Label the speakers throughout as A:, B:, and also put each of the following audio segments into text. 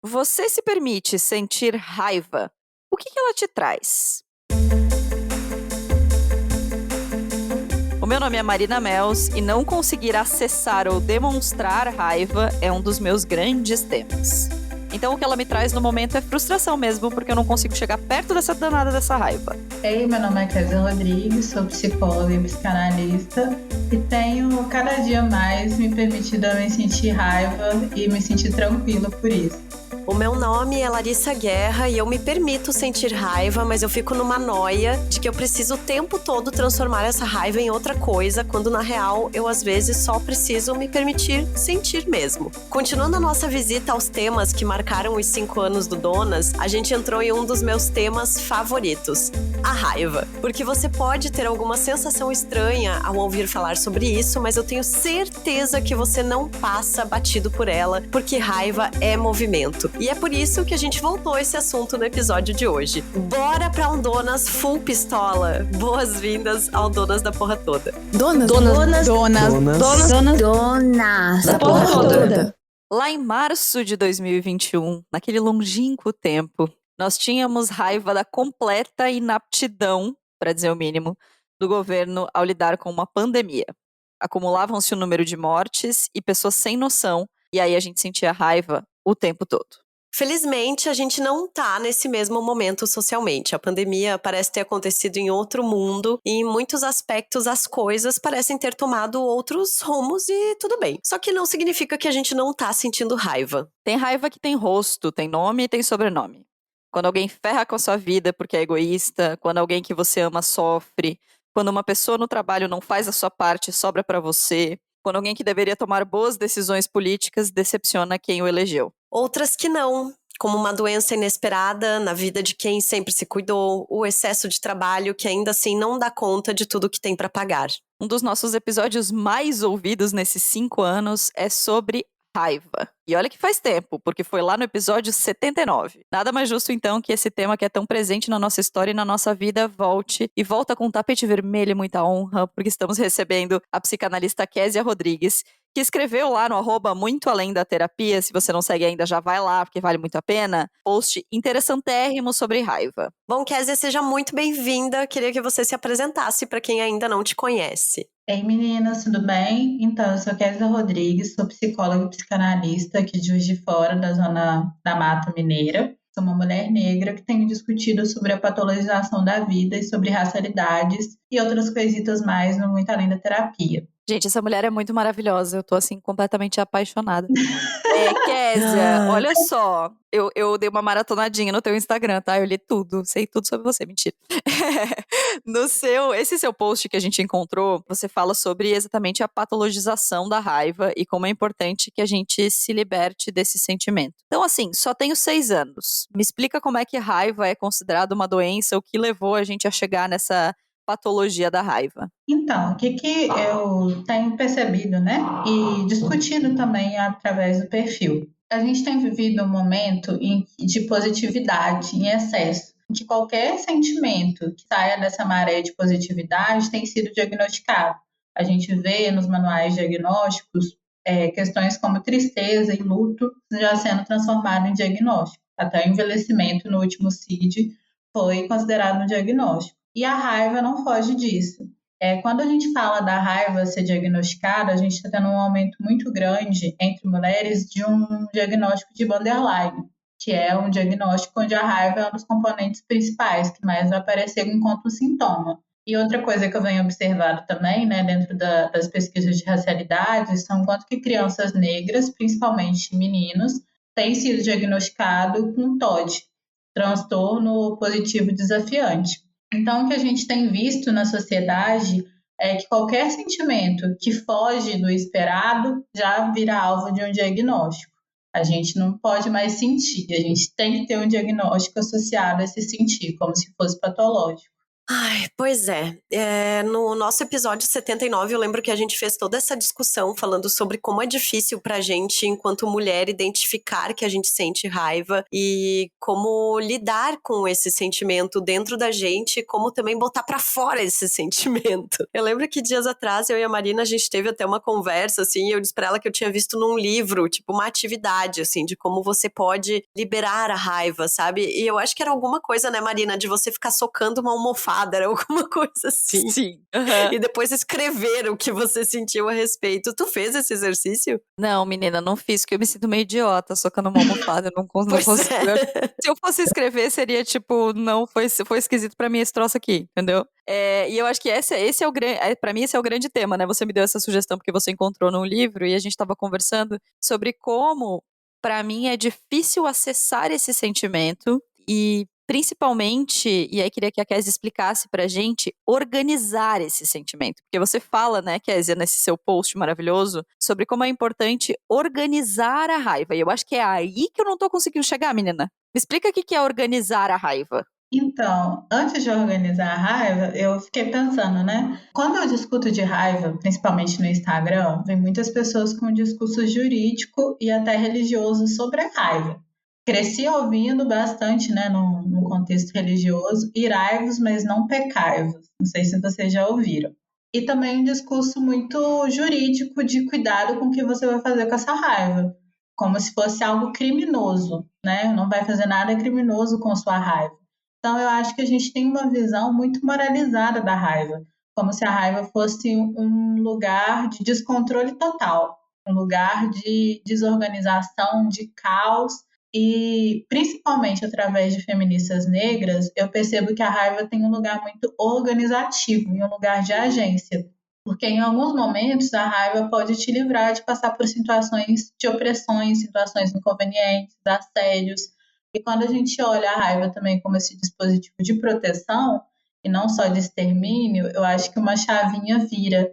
A: Você se permite sentir raiva? O que ela te traz? O meu nome é Marina Mels e não conseguir acessar ou demonstrar raiva é um dos meus grandes temas. Então o que ela me traz no momento é frustração mesmo, porque eu não consigo chegar perto dessa danada dessa raiva.
B: Ei, meu nome é Kézia Rodrigues, sou psicóloga e psicanalista e tenho cada dia mais me permitido me sentir raiva e me sentir tranquila por isso.
C: O meu nome é Larissa Guerra e eu me permito sentir raiva, mas eu fico numa noia de que eu preciso o tempo todo transformar essa raiva em outra coisa, quando na real eu às vezes só preciso me permitir sentir mesmo. Continuando a nossa visita aos temas que marcaram os 5 anos do Donas, a gente entrou em um dos meus temas favoritos, a raiva. Porque você pode ter alguma sensação estranha ao ouvir falar sobre isso, mas eu tenho certeza que você não passa batido por ela, porque raiva é movimento. E é por isso que a gente voltou a esse assunto no episódio de hoje. Bora pra um Donas full pistola. Boas-vindas ao Donas da Porra Toda.
D: Donas
A: Da Porra Toda. Lá em março de 2021, naquele longínquo tempo, nós tínhamos raiva da completa inaptidão, para dizer o mínimo, do governo ao lidar com uma pandemia. Acumulavam-se o número de mortes e pessoas sem noção, e aí a gente sentia raiva o tempo todo.
C: Felizmente, a gente não tá nesse mesmo momento socialmente. A pandemia parece ter acontecido em outro mundo e em muitos aspectos as coisas parecem ter tomado outros rumos e tudo bem. Só que não significa que a gente não tá sentindo raiva.
A: Tem raiva que tem rosto, tem nome e tem sobrenome. Quando alguém ferra com a sua vida porque é egoísta, quando alguém que você ama sofre, quando uma pessoa no trabalho não faz a sua parte e sobra pra você, quando alguém que deveria tomar boas decisões políticas decepciona quem o elegeu.
C: Outras que não, como uma doença inesperada na vida de quem sempre se cuidou, o excesso de trabalho que ainda assim não dá conta de tudo que tem pra pagar.
A: Um dos nossos episódios mais ouvidos nesses 5 anos é sobre raiva. E olha que faz tempo, porque foi lá no episódio 79. Nada mais justo então que esse tema que é tão presente na nossa história e na nossa vida volte, e volta com um tapete vermelho e muita honra, porque estamos recebendo a psicanalista Kézia Rodrigues, que escreveu lá no @muitoalém-da-terapia, se você não segue ainda já vai lá, porque vale muito a pena, post interessantérrimo sobre raiva.
C: Bom, Kézia, seja muito bem-vinda. Queria que você se apresentasse para quem ainda não te conhece.
B: Ei, meninas, tudo bem? Então, eu sou Kézia Rodrigues, sou psicóloga e psicanalista aqui de Juiz de Fora, da zona da Mata Mineira. Sou uma mulher negra que tenho discutido sobre a patologização da vida e sobre racialidades e outras coisitas mais no Muito Além da Terapia.
A: Gente, essa mulher é muito maravilhosa. Eu tô, assim, completamente apaixonada. Kézia, olha só. Eu dei uma maratonadinha no teu Instagram, tá? Eu li tudo, sei tudo sobre você, mentira. Esse seu post que a gente encontrou, você fala sobre exatamente a patologização da raiva e como é importante que a gente se liberte desse sentimento. Então, assim, só tenho 6 anos. Me explica como é que raiva é considerada uma doença, o que levou a gente a chegar nessa patologia da raiva.
B: Então, o que eu tenho percebido, né, e discutido também através do perfil. A gente tem vivido um momento de positividade em excesso, em que qualquer sentimento que saia dessa maré de positividade tem sido diagnosticado. A gente vê nos manuais diagnósticos questões como tristeza e luto já sendo transformado em diagnóstico. Até o envelhecimento no último CID foi considerado um diagnóstico. E a raiva não foge disso. Quando a gente fala da raiva ser diagnosticada, a gente está tendo um aumento muito grande entre mulheres de um diagnóstico de borderline, que é um diagnóstico onde a raiva é um dos componentes principais, que mais vai aparecer enquanto sintoma. E outra coisa que eu venho observado também, né, dentro das pesquisas de racialidades, são quanto que crianças negras, principalmente meninos, têm sido diagnosticados com TOD, transtorno positivo desafiante. Então, o que a gente tem visto na sociedade é que qualquer sentimento que foge do esperado já vira alvo de um diagnóstico. A gente não pode mais sentir, a gente tem que ter um diagnóstico associado a esse sentir, como se fosse patológico.
C: Ai, pois no nosso episódio 79, eu lembro que a gente fez toda essa discussão falando sobre como é difícil pra gente, enquanto mulher, identificar que a gente sente raiva e como lidar com esse sentimento dentro da gente, como também botar pra fora esse sentimento. Eu lembro que dias atrás, eu e a Marina, a gente teve até uma conversa, assim, e eu disse pra ela que eu tinha visto num livro, tipo, uma atividade, assim, de como você pode liberar a raiva, sabe? E eu acho que era alguma coisa, né, Marina, de você ficar socando uma almofada, era alguma coisa assim.
A: Sim. Uhum.
C: E depois escrever o que você sentiu a respeito. Tu fez esse exercício?
A: Não, menina, não fiz, porque eu me sinto meio idiota socando uma almofada, eu não
C: Pois
A: consigo.
C: é.
A: Se eu fosse escrever, seria tipo, não, foi esquisito pra mim esse troço aqui, entendeu? E eu acho que esse é o grande, pra mim esse é o grande tema, né? Você me deu essa sugestão porque você encontrou num livro e a gente tava conversando sobre como, pra mim, é difícil acessar esse sentimento e principalmente, e aí queria que a Kézia explicasse pra gente, organizar esse sentimento. Porque você fala, né, Kézia, nesse seu post maravilhoso, sobre como é importante organizar a raiva. E eu acho que é aí que eu não tô conseguindo chegar, menina. Me explica o que é organizar a raiva.
B: Então, antes de organizar a raiva, eu fiquei pensando, né? Quando eu discuto de raiva, principalmente no Instagram, vem muitas pessoas com um discurso jurídico e até religioso sobre a raiva. Cresci ouvindo bastante, né, no contexto religioso, irai-vos, mas não pecai-vos. Não sei se vocês já ouviram. E também um discurso muito jurídico de cuidado com o que você vai fazer com essa raiva, como se fosse algo criminoso, né? Não vai fazer nada criminoso com sua raiva. Então, eu acho que a gente tem uma visão muito moralizada da raiva, como se a raiva fosse um lugar de descontrole total, um lugar de desorganização, de caos. E, principalmente através de feministas negras, eu percebo que a raiva tem um lugar muito organizativo e um lugar de agência. Porque em alguns momentos a raiva pode te livrar de passar por situações de opressões, situações inconvenientes, assédios. E quando a gente olha a raiva também como esse dispositivo de proteção, e não só de extermínio, eu acho que uma chavinha vira.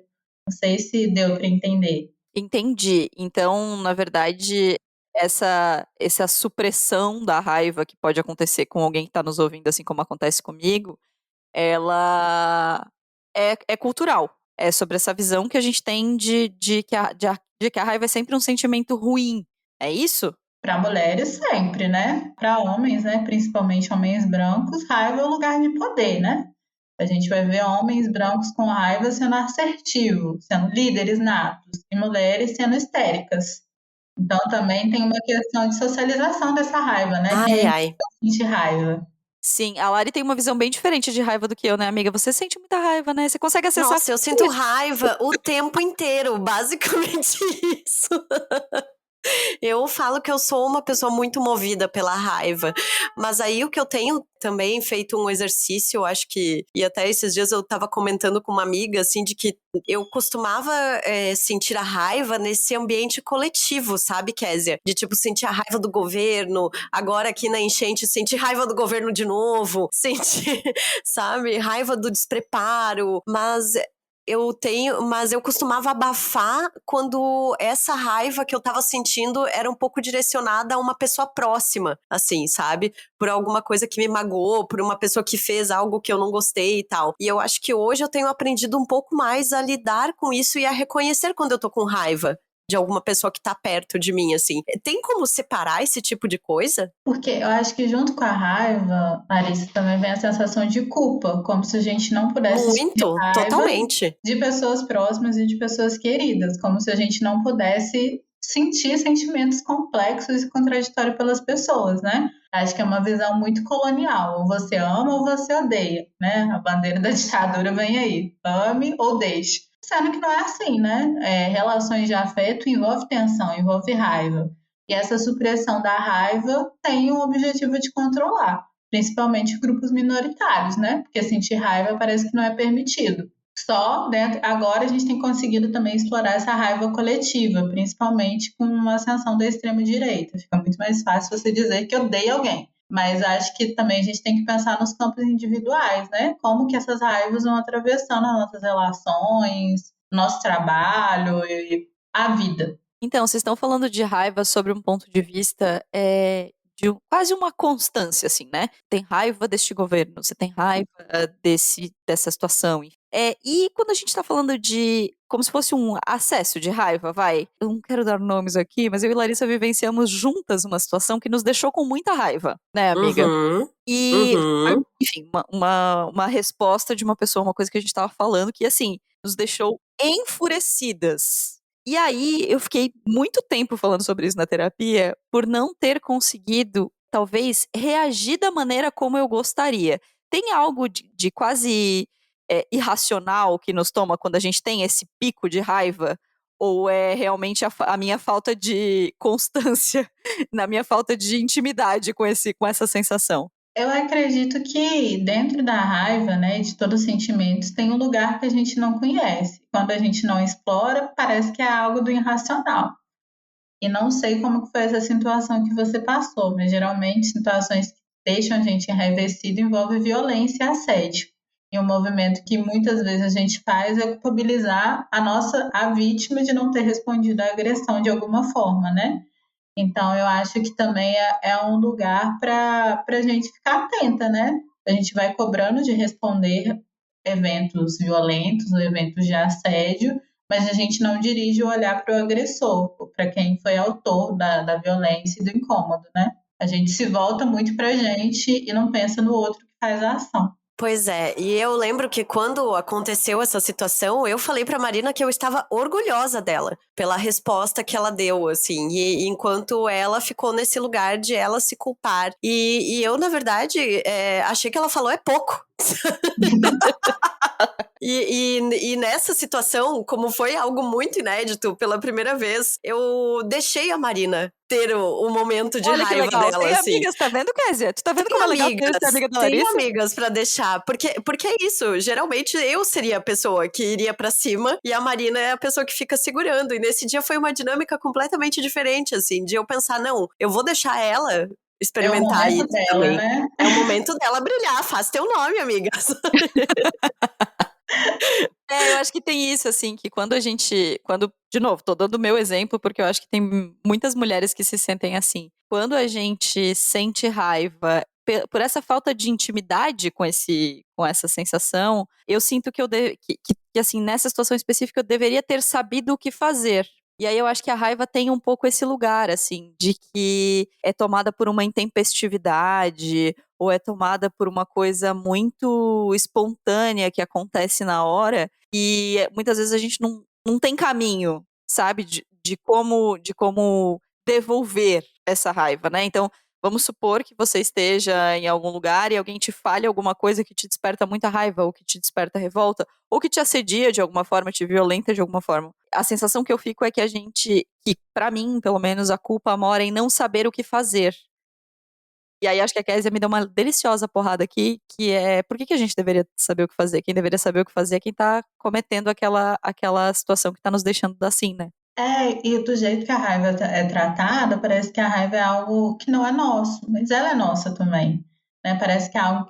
B: Não sei se deu para entender.
A: Entendi. Então, na verdade, essa supressão da raiva que pode acontecer com alguém que está nos ouvindo, assim como acontece comigo, ela é cultural. É sobre essa visão que a gente tem de que a raiva é sempre um sentimento ruim. É isso?
B: Para mulheres, sempre, né? Para homens, né? Principalmente homens brancos, raiva é um lugar de poder, né? A gente vai ver homens brancos com raiva sendo assertivos, sendo líderes natos, e mulheres sendo histéricas. Então também tem uma questão de socialização dessa raiva, né?
C: Ai,
B: Quem é
C: ai.
B: que sente raiva?
A: Sim, a Lari tem uma visão bem diferente de raiva do que eu, né, amiga? Você sente muita raiva, né? Você consegue acessar.
C: Nossa, eu sinto raiva o tempo inteiro, basicamente isso. Eu falo que eu sou uma pessoa muito movida pela raiva, mas aí o que eu tenho também feito um exercício, eu acho que, e até esses dias eu tava comentando com uma amiga, assim, de que eu costumava sentir a raiva nesse ambiente coletivo, sabe, Kézia? De tipo, sentir a raiva do governo, agora aqui na enchente, sentir raiva do governo de novo, sentir, sabe, raiva do despreparo, mas eu costumava abafar quando essa raiva que eu tava sentindo era um pouco direcionada a uma pessoa próxima, assim, sabe? Por alguma coisa que me magoou, por uma pessoa que fez algo que eu não gostei e tal. E eu acho que hoje eu tenho aprendido um pouco mais a lidar com isso e a reconhecer quando eu tô com raiva de alguma pessoa que tá perto de mim, assim. Tem como separar esse tipo de coisa?
B: Porque eu acho que junto com a raiva, Larissa, também vem a sensação de culpa, como se a gente não pudesse sentir
C: Muito,
B: raiva
C: totalmente.
B: de pessoas próximas e de pessoas queridas, como se a gente não pudesse sentir sentimentos complexos e contraditórios pelas pessoas, né? Acho que é uma visão muito colonial, ou você ama ou você odeia, né? A bandeira da ditadura vem aí, ame ou deixe. Sendo que não é assim, né? Relações de afeto envolve tensão, envolve raiva. E essa supressão da raiva tem o objetivo de controlar, principalmente grupos minoritários, né? Porque sentir raiva parece que não é permitido. Só dentro, agora a gente tem conseguido também explorar essa raiva coletiva, principalmente com uma ascensão da extrema-direita. Fica muito mais fácil você dizer que odeia alguém. Mas acho que também a gente tem que pensar nos campos individuais, né? Como que essas raivas vão atravessando as nossas relações, nosso trabalho e a vida.
A: Então, vocês estão falando de raiva sobre um ponto de vista quase uma constância, assim, né? Tem raiva deste governo, você tem raiva dessa situação. E quando a gente tá falando de como se fosse um acesso de raiva, vai. Eu não quero dar nomes aqui, mas eu e Larissa vivenciamos juntas uma situação que nos deixou com muita raiva, né, amiga?
C: Uhum,
A: E foi,
C: uhum.
A: enfim, uma resposta de uma pessoa, uma coisa que a gente tava falando, que assim, nos deixou enfurecidas. E aí eu fiquei muito tempo falando sobre isso na terapia, por não ter conseguido, talvez, reagir da maneira como eu gostaria. Tem algo de quase irracional que nos toma quando a gente tem esse pico de raiva? Ou é realmente a minha falta de constância, na minha falta de intimidade com essa sensação?
B: Eu acredito que dentro da raiva, né, de todos os sentimentos, tem um lugar que a gente não conhece. Quando a gente não explora, parece que é algo do irracional. E não sei como que foi essa situação que você passou, mas geralmente situações que deixam a gente enraivecido envolvem violência e assédio. E um movimento que muitas vezes a gente faz é culpabilizar a vítima de não ter respondido à agressão de alguma forma, né? Então, eu acho que também é um lugar para a gente ficar atenta, né? A gente vai cobrando de responder eventos violentos ou eventos de assédio, mas a gente não dirige o olhar para o agressor, para quem foi autor da violência e do incômodo, né? A gente se volta muito para a gente e não pensa no outro que faz a ação.
C: Pois é, e eu lembro que quando aconteceu essa situação, eu falei pra Marina que eu estava orgulhosa dela, pela resposta que ela deu, assim, e enquanto ela ficou nesse lugar de ela se culpar. E eu, na verdade, achei que ela falou é pouco. E nessa situação, como foi algo muito inédito, pela primeira vez, eu deixei a Marina ter o momento de
A: Olha que
C: raiva
A: legal.
C: dela,
A: Tem
C: assim.
A: amigas, tá vendo, Kézia? Tu tá vendo como é legal ser amiga da
C: Tem
A: Larissa?
C: amigas pra deixar, porque é isso, geralmente eu seria a pessoa que iria pra cima e a Marina é a pessoa que fica segurando, e nesse dia foi uma dinâmica completamente diferente, assim, de eu pensar, não, eu vou deixar ela
B: É o
C: experimentar
B: momento
C: isso
B: dela,
C: também.
B: né?
C: É o momento dela brilhar, faz teu nome, amiga.
A: Eu acho que tem isso, assim, que de novo, tô dando o meu exemplo, porque eu acho que tem muitas mulheres que se sentem assim. Quando a gente sente raiva por essa falta de intimidade com essa sensação, eu sinto que, assim, nessa situação específica, eu deveria ter sabido o que fazer. E aí eu acho que a raiva tem um pouco esse lugar, assim, de que é tomada por uma intempestividade, ou é tomada por uma coisa muito espontânea que acontece na hora, e muitas vezes a gente não tem caminho, sabe, de como devolver essa raiva, né? Então, vamos supor que você esteja em algum lugar e alguém te fale alguma coisa que te desperta muita raiva, ou que te desperta revolta, ou que te assedia de alguma forma, te violenta de alguma forma. A sensação que eu fico é que pra mim, pelo menos, a culpa mora em não saber o que fazer. E aí acho que a Kézia me deu uma deliciosa porrada aqui, que é por que a gente deveria saber o que fazer? Quem deveria saber o que fazer é quem tá cometendo aquela situação que tá nos deixando assim, né?
B: E do jeito que a raiva é tratada, parece que a raiva é algo que não é nosso, mas ela é nossa também, né? Parece que é algo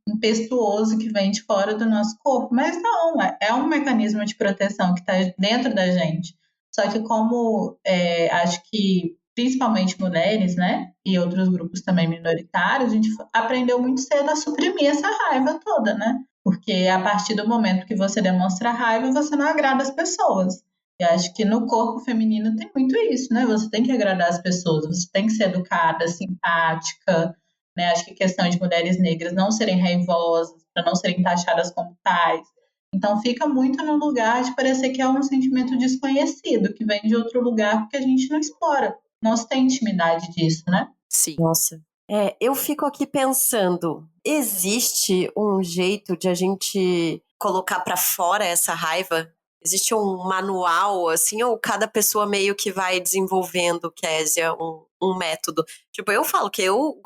B: impetuoso que vem de fora do nosso corpo, mas não, é um mecanismo de proteção que está dentro da gente. Só que como acho que principalmente mulheres, né, e outros grupos também minoritários, a gente aprendeu muito cedo a suprimir essa raiva toda, né? Porque a partir do momento que você demonstra raiva, você não agrada as pessoas. Eu acho que no corpo feminino tem muito isso, né? Você tem que agradar as pessoas, você tem que ser educada, simpática, né? Acho que a questão de mulheres negras não serem raivosas, para não serem taxadas como tais. Então fica muito no lugar de parecer que é um sentimento desconhecido, que vem de outro lugar, porque a gente não explora, não se tem intimidade disso, né?
A: Sim.
C: Nossa. Eu fico aqui pensando, existe um jeito de a gente colocar pra fora essa raiva? Existe um manual, assim, ou cada pessoa meio que vai desenvolvendo, Kézia, um método? Tipo, eu falo que eu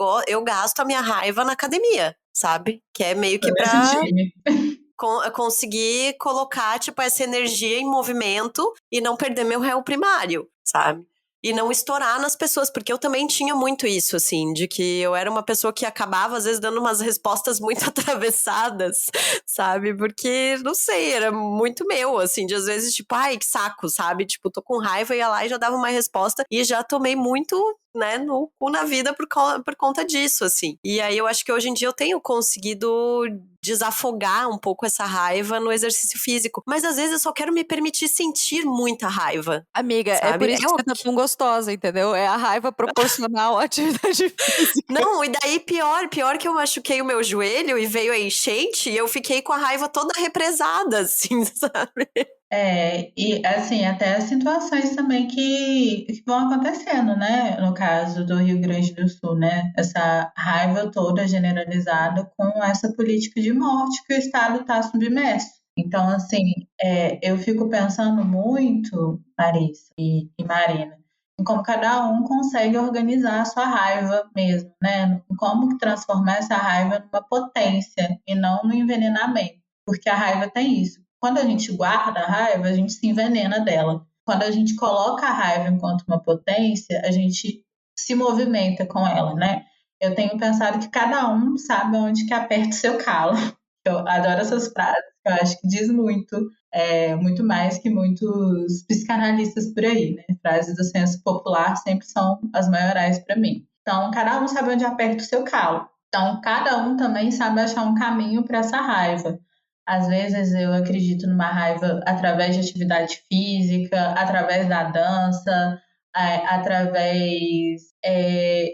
C: gasto a minha raiva na academia, sabe? Que é meio que pra conseguir colocar, tipo, essa energia em movimento e não perder meu réu primário, sabe? e não estourar nas pessoas, porque eu também tinha muito isso, assim, de que eu era uma pessoa que acabava, às vezes, dando umas respostas muito atravessadas, sabe? Porque, não sei, era muito meu, assim, de às vezes, tipo, ai, que saco, sabe? Tipo, tô com raiva, ia lá e já dava uma resposta, e já tomei muito, né, no cu na vida por conta disso, assim. E aí eu acho que hoje em dia eu tenho conseguido desafogar um pouco essa raiva no exercício físico. Mas às vezes eu só quero me permitir sentir muita raiva.
A: Amiga,
C: sabe?
A: é por isso que você tá tão gostosa, entendeu? É a raiva proporcional à atividade física.
C: Não, e daí pior que eu machuquei o meu joelho e veio a enchente e eu fiquei com a raiva toda represada, assim, sabe?
B: E assim, até as situações também que vão acontecendo, né? No caso do Rio Grande do Sul, né? Essa raiva toda generalizada com essa política de morte que o Estado está submerso. Então, assim, eu fico pensando muito, Larissa e Marina, em como cada um consegue organizar a sua raiva mesmo, né? Em como transformar essa raiva numa potência e não no envenenamento. Porque a raiva tem isso. Quando a gente guarda a raiva, a gente se envenena dela. Quando a gente coloca a raiva enquanto uma potência, a gente se movimenta com ela, né? Eu tenho pensado que cada um sabe onde que aperta o seu calo. Eu adoro essas frases, eu acho que diz muito, muito mais que muitos psicanalistas por aí, né? Frases do senso popular sempre são as maiorais para mim. Então, cada um sabe onde aperta o seu calo. Então, cada um também sabe achar um caminho para essa raiva. Às vezes eu acredito numa raiva através de atividade física, através da dança, através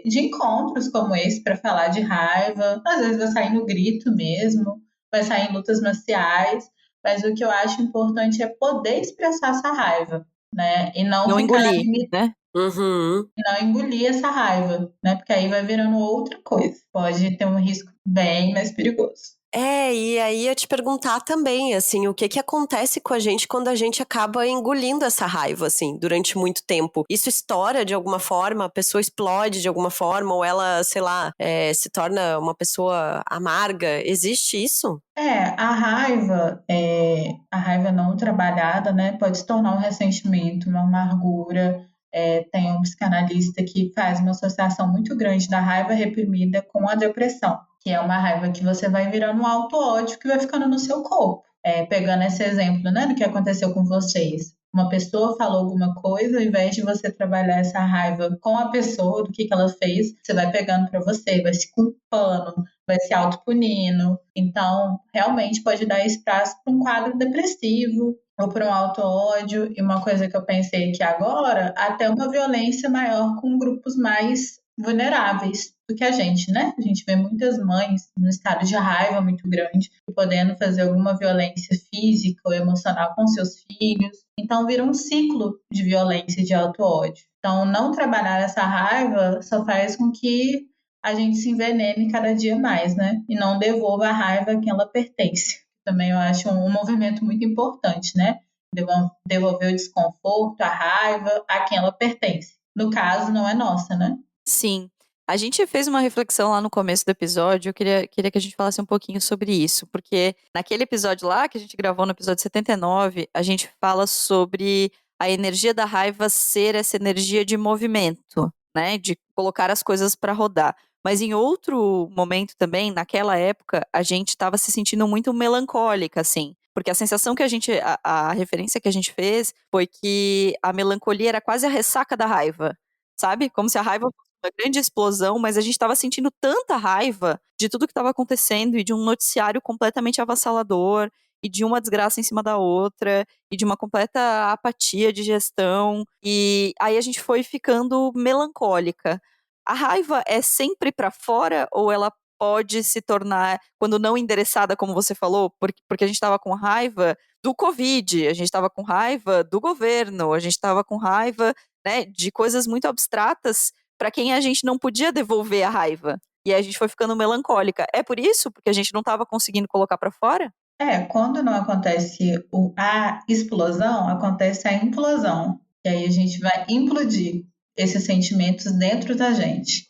B: de encontros como esse para falar de raiva. Às vezes vai sair no grito mesmo, vai sair em lutas marciais, mas o que eu acho importante é poder expressar essa raiva, né? E não
A: engolir, né?
C: Uhum.
B: E não engolir essa raiva, né? Porque aí vai virando outra coisa. Pode ter um risco bem mais perigoso.
C: E aí eu te perguntar também, assim, o que acontece com a gente quando a gente acaba engolindo essa raiva, assim, durante muito tempo? Isso estoura de alguma forma? A pessoa explode de alguma forma? Ou ela, sei lá, se torna uma pessoa amarga? Existe isso?
B: A raiva não trabalhada, né, pode se tornar um ressentimento, uma amargura. Tem um psicanalista que faz uma associação muito grande da raiva reprimida com a depressão, que é uma raiva que você vai virando um auto-ódio que vai ficando no seu corpo. Pegando esse exemplo, né, do que aconteceu com vocês. Uma pessoa falou alguma coisa, ao invés de você trabalhar essa raiva com a pessoa, do que ela fez, você vai pegando para você, vai se culpando, vai se autopunindo. Então, realmente pode dar espaço para um quadro depressivo ou para um auto-ódio. E uma coisa que eu pensei aqui agora, até uma violência maior com grupos mais vulneráveis do que a gente, né? A gente vê muitas mães no estado de raiva muito grande, podendo fazer alguma violência física ou emocional com seus filhos. Então, vira um ciclo de violência e de auto-ódio. Então, não trabalhar essa raiva só faz com que a gente se envenene cada dia mais, né? E não devolva a raiva a quem ela pertence. Também eu acho um movimento muito importante, né? Devolver o desconforto, a raiva a quem ela pertence. No caso, não é nossa, né?
A: Sim. A gente fez uma reflexão lá no começo do episódio, eu queria que a gente falasse um pouquinho sobre isso, porque naquele episódio lá, que a gente gravou no episódio 79, a gente fala sobre a energia da raiva ser essa energia de movimento, né, de colocar as coisas para rodar. Mas em outro momento também, naquela época, a gente estava se sentindo muito melancólica, assim, porque a sensação que a referência que a gente fez foi que a melancolia era quase a ressaca da raiva, sabe? Como se a raiva uma grande explosão, mas a gente estava sentindo tanta raiva de tudo que estava acontecendo e de um noticiário completamente avassalador e de uma desgraça em cima da outra e de uma completa apatia de gestão e aí a gente foi ficando melancólica. A raiva é sempre para fora ou ela pode se tornar, quando não endereçada, como você falou, porque a gente estava com raiva do Covid, a gente estava com raiva do governo, a gente estava com raiva, né, de coisas muito abstratas para quem a gente não podia devolver a raiva. E aí a gente foi ficando melancólica. É por isso? Porque a gente não estava conseguindo colocar para fora?
B: Quando não acontece a explosão, acontece a implosão. E aí a gente vai implodir esses sentimentos dentro da gente.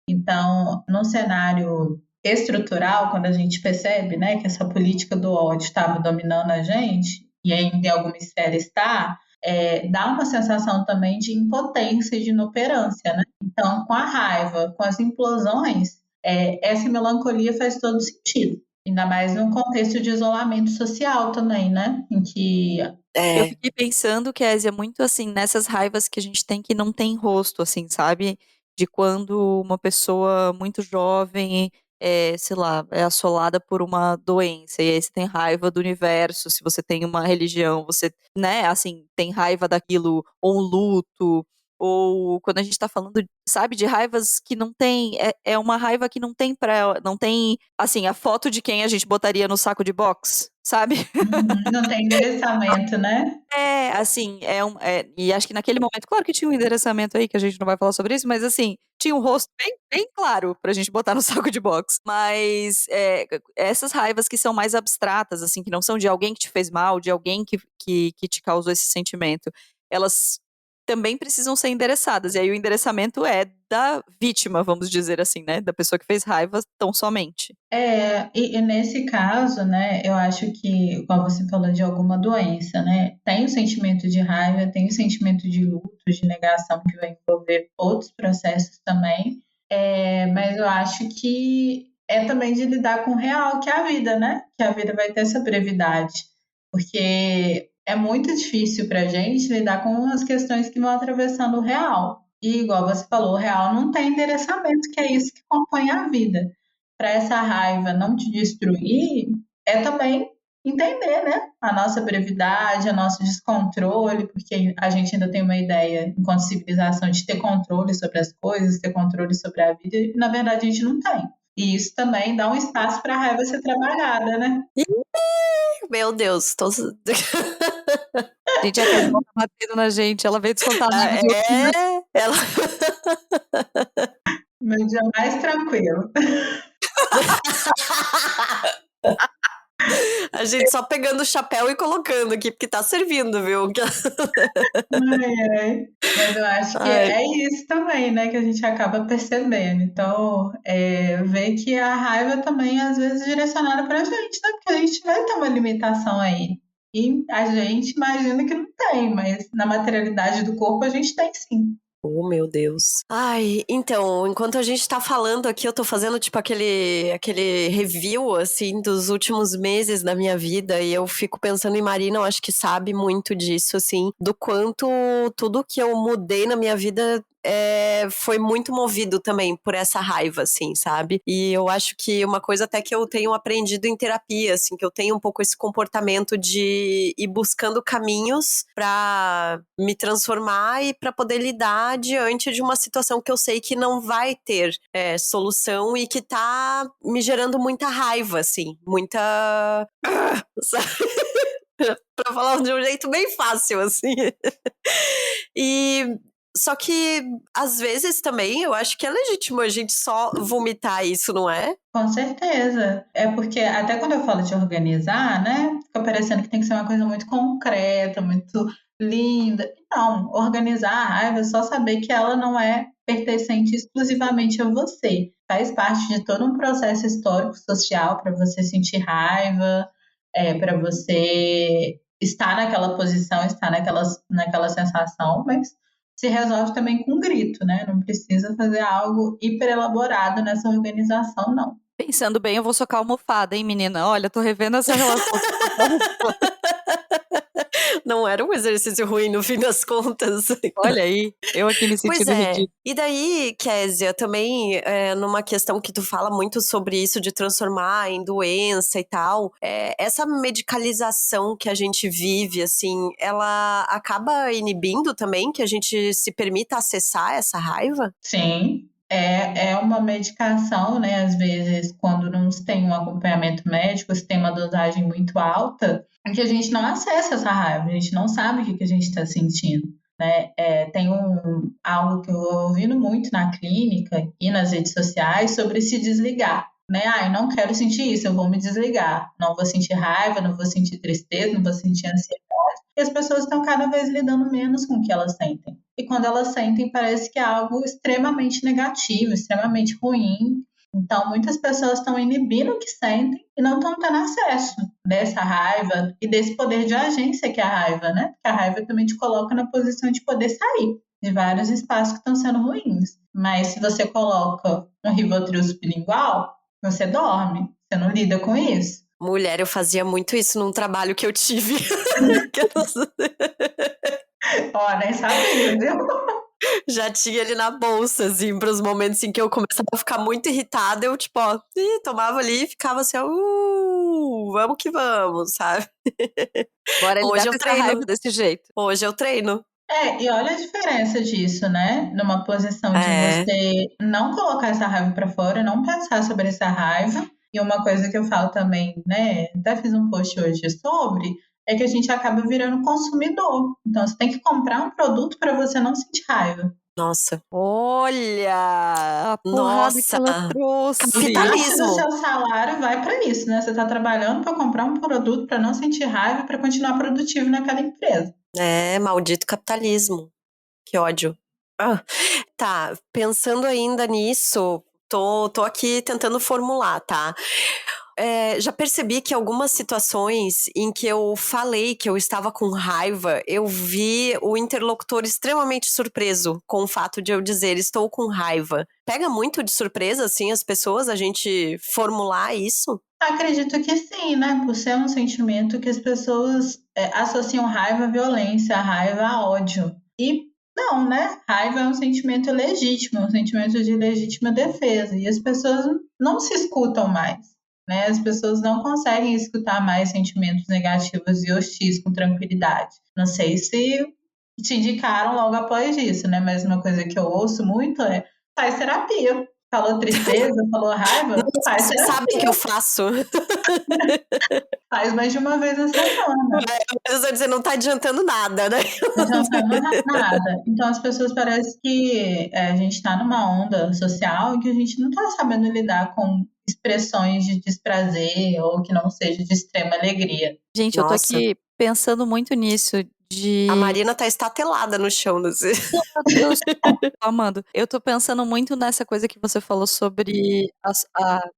B: Então, num cenário estrutural, quando a gente percebe, né, que essa política do ódio estava dominando a gente, e ainda em alguma esfera está, dá uma sensação também de impotência e de inoperância, né? Então, com a raiva, com as implosões, essa melancolia faz todo sentido. Ainda mais num contexto de isolamento social também, né? Em que
A: Eu fiquei pensando, Kézia, muito assim, nessas raivas que a gente tem que não tem rosto, assim, sabe? De quando uma pessoa muito jovem, sei lá, é assolada por uma doença, e aí você tem raiva do universo, se você tem uma religião, você, né, assim, tem raiva daquilo, ou um luto, ou quando a gente tá falando, sabe, de raivas que não tem, é uma raiva que não tem, assim, a foto de quem a gente botaria no saco de box, sabe?
B: não tem endereçamento, né?
A: Assim, e acho que naquele momento, claro que tinha um endereçamento aí, que a gente não vai falar sobre isso, mas assim, tinha um rosto bem, bem claro pra gente botar no saco de box. Mas essas raivas que são mais abstratas, assim, que não são de alguém que te fez mal, de alguém que te causou esse sentimento, elas também precisam ser endereçadas. E aí o endereçamento é da vítima, vamos dizer assim, né? Da pessoa que fez raiva tão somente.
B: E nesse caso, né, eu acho que, como você falou de alguma doença, né, tem o sentimento de raiva, tem o sentimento de luto, de negação, que vai envolver outros processos também, mas eu acho que é também de lidar com o real, que é a vida, né, que a vida vai ter essa brevidade, porque é muito difícil para a gente lidar com as questões que vão atravessando o real. E, igual você falou, o real não tem endereçamento, que é isso que compõe a vida. Para essa raiva não te destruir, é também entender, né? A nossa brevidade, o nosso descontrole, porque a gente ainda tem uma ideia, enquanto civilização, de ter controle sobre as coisas, ter controle sobre a vida, e na verdade a gente não tem. E isso também dá um espaço para a raiva ser trabalhada, né?
C: Meu Deus, tô...
A: Gente, a Kézia tá batendo na gente, ela veio descontar a raiva de outro.
C: ela...
B: Meu dia mais tranquilo.
C: A gente só pegando o chapéu e colocando aqui, porque tá servindo, viu?
B: Ai. Mas eu acho que é isso também, né? Que a gente acaba percebendo. Então, ver que a raiva também, às vezes, é direcionada pra gente, né? Porque a gente vai ter uma limitação aí. E a gente imagina que não tem, mas na materialidade do corpo a gente tem sim.
C: Oh, meu Deus. Ai, então, enquanto a gente tá falando aqui, eu tô fazendo, tipo, aquele review, assim, dos últimos meses da minha vida, e eu fico pensando em Marina, eu acho que sabe muito disso, assim, do quanto tudo que eu mudei na minha vida foi muito movido também por essa raiva, assim, sabe? E eu acho que uma coisa até que eu tenho aprendido em terapia, assim, que eu tenho um pouco esse comportamento de ir buscando caminhos pra me transformar e pra poder lidar diante de uma situação que eu sei que não vai ter solução e que tá me gerando muita raiva, assim, muita... sabe? Pra falar de um jeito bem fácil, assim. Só que, às vezes, também, eu acho que é legítimo a gente só vomitar isso, não é?
B: Com certeza. É porque, até quando eu falo de organizar, né? Fica parecendo que tem que ser uma coisa muito concreta, muito linda. Não, organizar a raiva é só saber que ela não é pertencente exclusivamente a você. Faz parte de todo um processo histórico, social, para você sentir raiva, para você estar naquela posição, estar naquela sensação, mas se resolve também com um grito, né? Não precisa fazer algo hiper elaborado nessa organização, não.
A: Pensando bem, eu vou socar a almofada, hein, menina? Olha, tô revendo essa relação.
C: Não era um exercício ruim no fim das contas.
A: Olha aí, eu aqui me sentindo ridículo.
C: E daí, Kézia, também numa questão que tu fala muito sobre isso de transformar em doença e tal, essa medicalização que a gente vive, assim, ela acaba inibindo também que a gente se permita acessar essa raiva?
B: Sim. É uma medicação, né? Às vezes, quando não se tem um acompanhamento médico, se tem uma dosagem muito alta, em que a gente não acessa essa raiva, a gente não sabe o que a gente está sentindo, né? Tem algo que eu ouvindo muito na clínica e nas redes sociais sobre se desligar, né? Eu não quero sentir isso, eu vou me desligar. Não vou sentir raiva, não vou sentir tristeza, não vou sentir ansiedade. E as pessoas estão cada vez lidando menos com o que elas sentem. E quando elas sentem, parece que é algo extremamente negativo, extremamente ruim. Então, muitas pessoas estão inibindo o que sentem e não estão tendo acesso dessa raiva e desse poder de agência que é a raiva, né? Porque a raiva também te coloca na posição de poder sair de vários espaços que estão sendo ruins. Mas se você coloca um Rivotril sublingual, você dorme, você não lida com isso.
C: Mulher, eu fazia muito isso num trabalho que eu tive.
B: Ó, nem sabia, viu?
C: Já tinha ele na bolsa, assim, pros momentos em que eu começava a ficar muito irritada, eu, tipo, ó, tomava ali e ficava assim, ó, vamos que vamos, sabe?
A: Bora lidar
C: Hoje eu
A: com essa
C: treino.
A: raiva desse jeito.
C: Hoje eu treino.
B: E olha a diferença disso, né? Numa posição de você não colocar essa raiva pra fora, não pensar sobre essa raiva. E uma coisa que eu falo também, né? Até fiz um post hoje sobre, é que a gente acaba virando consumidor. Então você tem que comprar um produto para você não sentir raiva.
C: Nossa.
A: Olha a porrada que ela trouxe.
C: Capitalismo.
B: Parte do seu salário vai para isso, né? Você está trabalhando para comprar um produto para não sentir raiva e para continuar produtivo naquela empresa.
C: Maldito capitalismo. Que ódio. Tá, pensando ainda nisso, tô aqui tentando formular, tá? Já percebi que algumas situações em que eu falei que eu estava com raiva, eu vi o interlocutor extremamente surpreso com o fato de eu dizer estou com raiva. Pega muito de surpresa, assim, as pessoas, a gente formular isso?
B: Acredito que sim, né? Por ser um sentimento que as pessoas associam raiva à violência, raiva a ódio. E não, né? Raiva é um sentimento legítimo, um sentimento de legítima defesa. E as pessoas não se escutam mais. Né? As pessoas não conseguem escutar mais sentimentos negativos e hostis com tranquilidade. Não sei se te indicaram logo após isso, né? Mas uma coisa que eu ouço muito é faz terapia. Falou tristeza, falou raiva, faz terapia.
C: Sabe o que eu faço?
B: Faz mais de uma vez na semana.
C: Mas eu dizer, não tá adiantando nada, né?
B: Não adiantando nada. Então as pessoas parecem que a gente tá numa onda social em que a gente não tá sabendo lidar com expressões de desprazer ou que não seja de extrema alegria.
A: Gente, eu tô aqui pensando muito nisso.
C: A Marina tá estatelada no chão.
A: Meu Deus, tô amando. Eu tô pensando muito nessa coisa que você falou sobre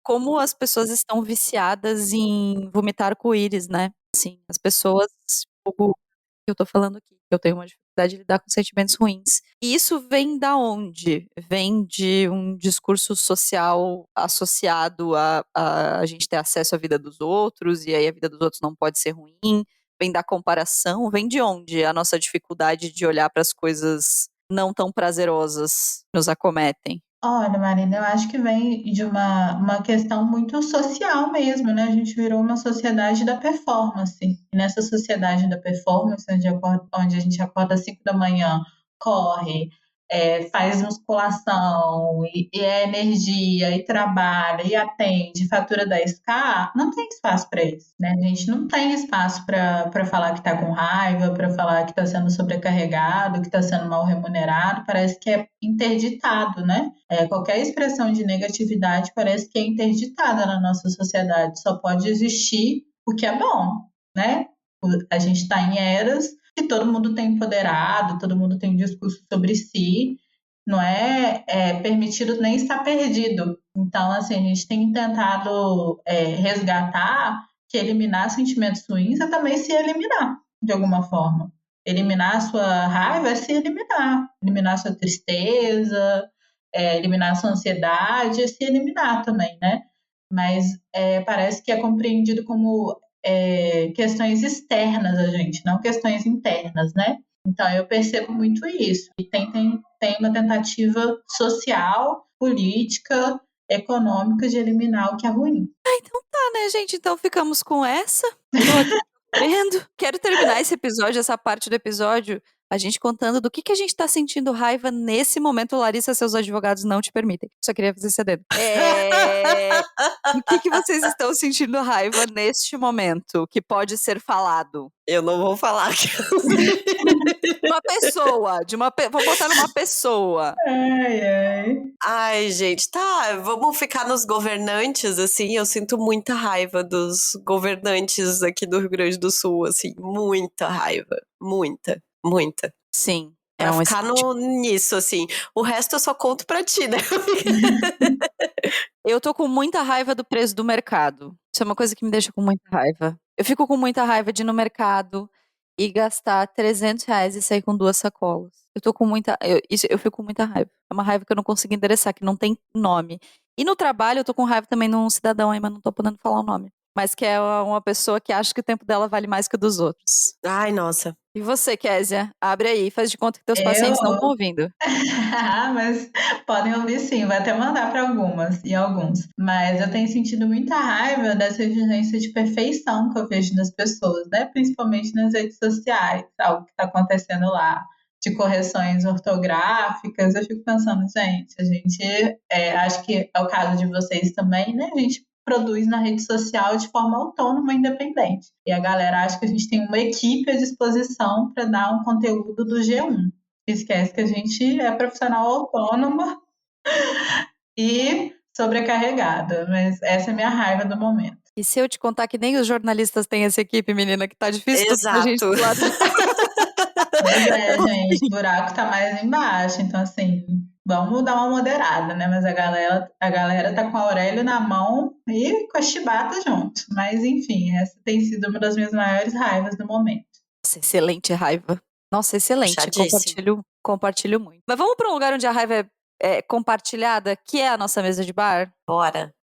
A: como as pessoas estão viciadas em vomitar arco-íris, né? Assim, as pessoas, eu tô falando aqui, eu tenho uma dificuldade de lidar com sentimentos ruins. E isso vem da onde? Vem de um discurso social associado a gente ter acesso à vida dos outros, e aí a vida dos outros não pode ser ruim. Vem da comparação? Vem de onde a nossa dificuldade de olhar para as coisas não tão prazerosas nos acometem?
B: Olha, Marina, eu acho que vem de uma questão muito social mesmo, né? A gente virou uma sociedade da performance. E nessa sociedade da performance, onde a gente acorda às 5 da manhã, corre, faz musculação, e é energia, e trabalha, e atende, fatura 10K, não tem espaço para isso, né? A gente não tem espaço para falar que está com raiva, para falar que está sendo sobrecarregado, que está sendo mal remunerado, parece que é interditado, né? Qualquer expressão de negatividade parece que é interditada na nossa sociedade, só pode existir o que é bom, né? A gente está em eras que todo mundo tem empoderado, todo mundo tem um discurso sobre si, não é permitido nem estar perdido. Então, assim, a gente tem tentado resgatar que eliminar sentimentos ruins é também se eliminar, de alguma forma. Eliminar a sua raiva é se eliminar. Eliminar a sua tristeza, eliminar a sua ansiedade é se eliminar também, né? Mas parece que é compreendido como questões externas a gente, não questões internas, né? Então eu percebo muito isso. E tem uma tentativa social, política, econômica de eliminar o que é ruim.
A: Então tá, né, gente? Então ficamos com essa. Tô aqui sofrendo. Quero terminar esse episódio, essa parte do episódio, a gente contando do que a gente tá sentindo raiva nesse momento. Larissa, seus advogados não te permitem. Só queria fazer esse adendo. Do que vocês estão sentindo raiva neste momento, que pode ser falado?
C: Eu não vou falar.
A: Uma pessoa, vou botar numa pessoa.
C: Ai, gente, tá, vamos ficar nos governantes, assim, eu sinto muita raiva dos governantes aqui do Rio Grande do Sul, assim, muita raiva, muita.
A: Sim.
C: Pra ficar nisso, assim. O resto eu só conto pra ti, né?
A: Eu tô com muita raiva do preço do mercado. Isso é uma coisa que me deixa com muita raiva. Eu fico com muita raiva de ir no mercado e gastar R$300 e sair com 2 sacolas. Eu tô com muita... Eu fico com muita raiva. É uma raiva que eu não consigo endereçar, que não tem nome. E no trabalho eu tô com raiva também de um cidadão aí, mas não tô podendo falar o nome. Mas que é uma pessoa que acha que o tempo dela vale mais que o dos outros.
C: Ai, nossa.
A: E você, Kézia? Abre aí, faz de conta que teus pacientes não estão ouvindo.
B: Mas podem ouvir sim, vai até mandar para algumas e alguns. Mas eu tenho sentido muita raiva dessa exigência de perfeição que eu vejo nas pessoas, né? Principalmente nas redes sociais, algo que está acontecendo lá, de correções ortográficas. Eu fico pensando, gente, a gente, acho que é o caso de vocês também, né? A gente produz na rede social de forma autônoma e independente. E a galera acha que a gente tem uma equipe à disposição para dar um conteúdo do G1. Esquece que a gente é profissional autônoma e sobrecarregada. Mas essa é a minha raiva do momento.
A: E se eu te contar que nem os jornalistas têm essa equipe, menina, que tá difícil pra gente do lado de...
B: Pois é, gente, o buraco tá mais embaixo. Então, assim, vamos dar uma moderada, né? Mas a galera tá com a Aurélio na mão e com a chibata junto. Mas, enfim, essa tem sido uma das minhas maiores raivas do momento.
A: Nossa, excelente raiva. Nossa, excelente. Compartilho muito. Mas vamos para um lugar onde a raiva é compartilhada, que é a nossa mesa de bar?
C: Bora.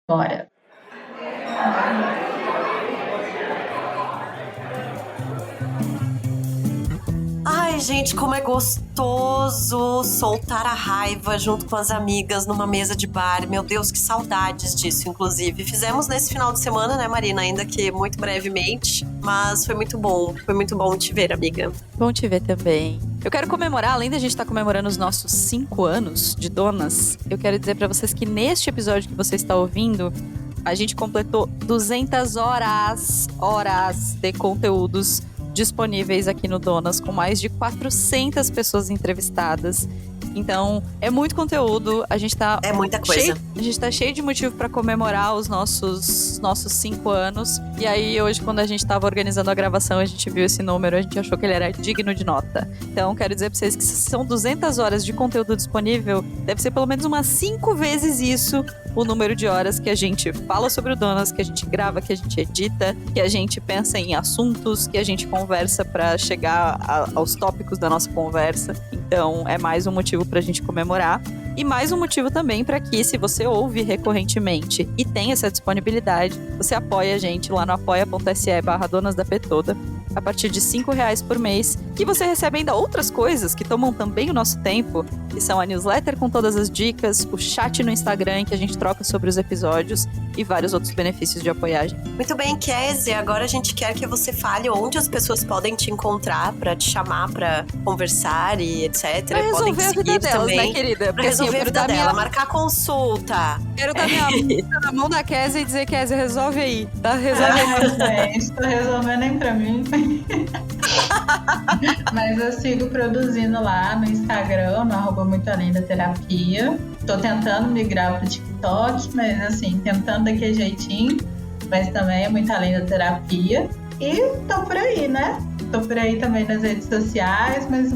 C: Ai, gente, como é gostoso soltar a raiva junto com as amigas numa mesa de bar. Meu Deus, que saudades disso, inclusive. Fizemos nesse final de semana, né, Marina? Ainda que muito brevemente, mas foi muito bom. Foi muito bom te ver, amiga.
A: Bom te ver também. Eu quero comemorar, além da gente estar comemorando os nossos 5 anos de donas, eu quero dizer pra vocês que neste episódio que você está ouvindo, a gente completou 200 horas de conteúdos disponíveis aqui no Donas, com mais de 400 pessoas entrevistadas. Então, é muito conteúdo. A gente tá...
C: É muita coisa.
A: A gente tá cheio de motivo pra comemorar os nossos 5 anos. E aí, hoje, quando a gente tava organizando a gravação, a gente viu esse número, a gente achou que ele era digno de nota. Então, quero dizer pra vocês que se são 200 horas de conteúdo disponível, deve ser pelo menos umas 5 vezes isso o número de horas que a gente fala sobre o Donas, que a gente grava, que a gente edita, que a gente pensa em assuntos, que a gente conversa pra chegar aos tópicos da nossa conversa. Então, é mais um motivo pra gente comemorar. E mais um motivo também para que, se você ouve recorrentemente e tem essa disponibilidade, você apoia a gente lá no apoia.se/donasdapetoda a partir de R$5 por mês, que você recebe ainda outras coisas que tomam também o nosso tempo, que são a newsletter com todas as dicas, o chat no Instagram em que a gente troca sobre os episódios e vários outros benefícios de apoiagem.
C: Muito bem, Kézia, agora a gente quer que você fale onde as pessoas podem te encontrar para te chamar para conversar e etc.
A: Pra resolver a vida delas,
C: também,
A: né, querida?
C: Pra resolver a vida dela, marcar consulta.
A: Quero dar minha mão na mão da Kézia e dizer, Kézia, resolve aí, tá? Resolve aí.
B: Gente, tô resolvendo nem pra mim. Mas eu sigo produzindo lá no Instagram, no @muitoalendaterapia. Tô tentando migrar pro TikTok, mas assim, tentando daquele jeitinho. Mas também é muito além da terapia. E tô por aí, né? Tô por aí também nas redes sociais, mas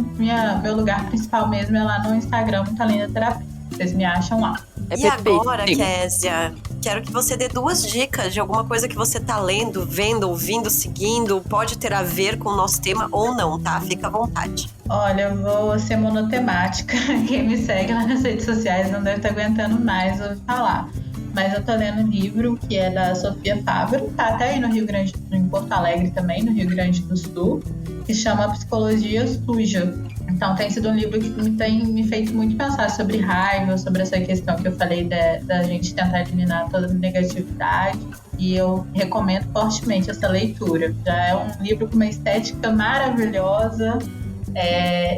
B: meu lugar principal mesmo é lá no Instagram, muito além da terapia. Vocês me acham lá.
C: E agora, Kézia, quero que você dê 2 dicas de alguma coisa que você tá lendo, vendo, ouvindo, seguindo. Pode ter a ver com o nosso tema ou não, tá? Fica à vontade.
B: Olha, eu vou ser monotemática. Quem me segue lá nas redes sociais não deve estar aguentando mais ouvir falar. Mas eu tô lendo um livro que é da Sofia Fávero, tá até aí no Rio Grande do Sul, em Porto Alegre também, no Rio Grande do Sul, que chama Psicologia Suja. Então tem sido um livro que tem me feito muito pensar sobre raiva, sobre essa questão que eu falei da gente tentar eliminar toda a negatividade. E eu recomendo fortemente essa leitura. Já é um livro com uma estética maravilhosa,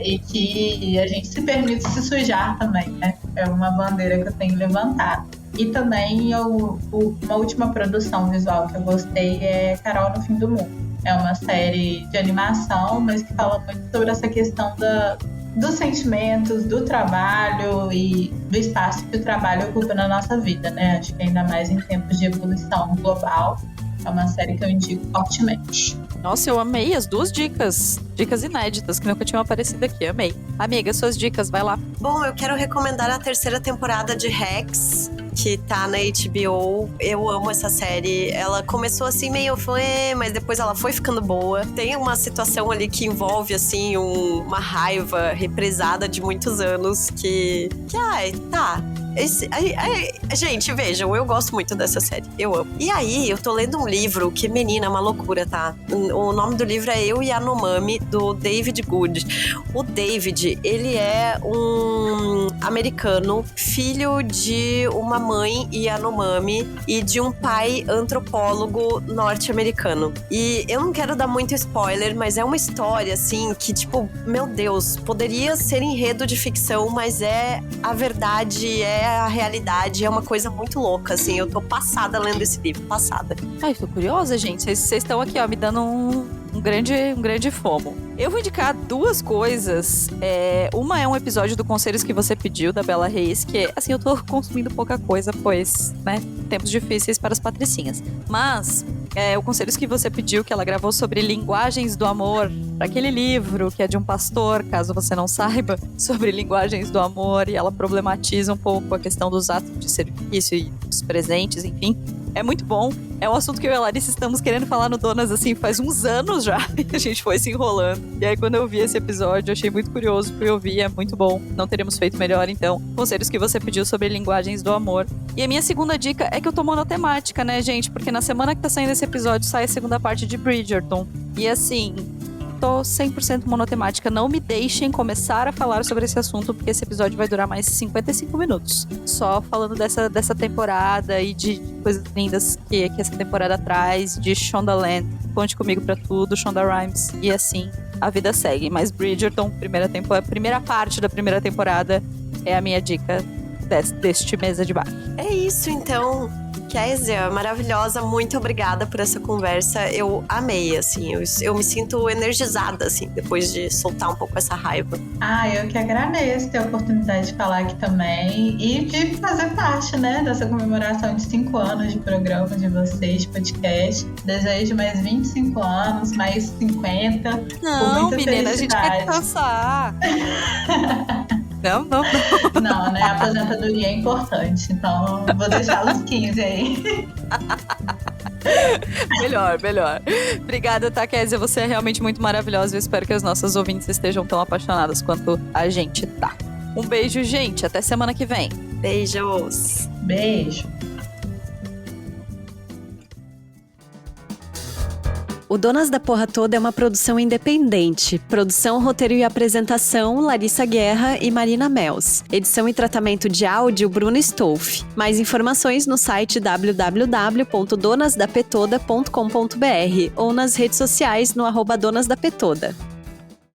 B: e que a gente se permite se sujar também, né? É uma bandeira que eu tenho levantado. E também uma última produção visual que eu gostei é Carol no Fim do Mundo. É uma série de animação, mas que fala muito sobre essa questão dos sentimentos, do trabalho e do espaço que o trabalho ocupa na nossa vida, né? Acho que ainda mais em tempos de evolução global. É uma série que eu indico fortemente.
A: Nossa, eu amei as 2 dicas. Dicas inéditas que nunca tinham aparecido aqui. Amei. Amiga, suas dicas, vai lá.
C: Bom, eu quero recomendar a 3ª temporada de Hacks. que tá na HBO. Eu amo essa série. Ela começou assim meio mas depois ela foi ficando boa. Tem uma situação ali que envolve, assim, uma raiva represada de muitos anos que tá. Gente, vejam, eu gosto muito dessa série. Eu amo. E aí, eu tô lendo um livro que, menina, é uma loucura, tá? O nome do livro é Eu Yanomami, do David Good. O David, ele é um americano, filho de uma mãe Yanomami e de um pai antropólogo norte-americano. E eu não quero dar muito spoiler, mas é uma história, assim, que, tipo, meu Deus, poderia ser enredo de ficção, mas é a verdade, é a realidade, é uma coisa muito louca, assim. Eu tô passada lendo esse livro, passada.
A: Ai, tô curiosa, gente. Vocês estão aqui, ó, me dando um grande fomo. Eu vou indicar duas coisas. Uma é um episódio do Conselhos que você pediu, da Bela Reis, que, assim, eu tô consumindo pouca coisa, pois, né, tempos difíceis para as patricinhas. Mas, o Conselhos que você pediu, que ela gravou sobre linguagens do amor, aquele livro que é de um pastor, caso você não saiba, sobre linguagens do amor, e ela problematiza um pouco a questão dos atos de serviço e dos presentes, enfim. É muito bom. É um assunto que eu e a Larissa estamos querendo falar no Donas, assim, faz uns anos já. E a gente foi se enrolando. E aí, quando eu vi esse episódio, eu achei muito curioso, fui ouvir, é muito bom. Não teríamos feito melhor, então. Conselhos que você pediu sobre linguagens do amor. E a minha segunda dica é que eu tô monotemática, né, gente? Porque na semana que tá saindo esse episódio, sai a segunda parte de Bridgerton. E assim, tô 100% monotemática. Não me deixem começar a falar sobre esse assunto, porque esse episódio vai durar mais 55 minutos. Só falando dessa temporada e de coisas lindas que essa temporada traz, de Shondaland. Conte comigo pra tudo, Shonda Rhimes. E assim, a vida segue. Mas Bridgerton, a primeira parte da primeira temporada, é a minha dica deste Mesa de Bar.
C: É isso, então. Kézia, maravilhosa, muito obrigada por essa conversa. Eu amei, assim, eu me sinto energizada, assim, depois de soltar um pouco essa raiva.
B: Eu que agradeço ter a oportunidade de falar aqui também e de fazer parte, né, dessa comemoração de 5 anos de programa de vocês, podcast. Desejo mais 25 anos, mais 50.
A: Não, menina, a gente quer cansar. Não.
B: Não, né? A aposentadoria é importante, então vou deixar os 15 aí.
A: Melhor. Obrigada, tá, Kézia? Você é realmente muito maravilhosa. Eu espero que as nossas ouvintes estejam tão apaixonadas quanto a gente tá. Um beijo, gente. Até semana que vem.
C: Beijos.
B: Beijo.
C: O Donas da Porra Toda é uma produção independente. Produção, roteiro e apresentação, Larissa Guerra e Marina Mels. Edição e tratamento de áudio, Bruno Stolf. Mais informações no site www.donasdapetoda.com.br ou nas redes sociais no @donasdapetoda.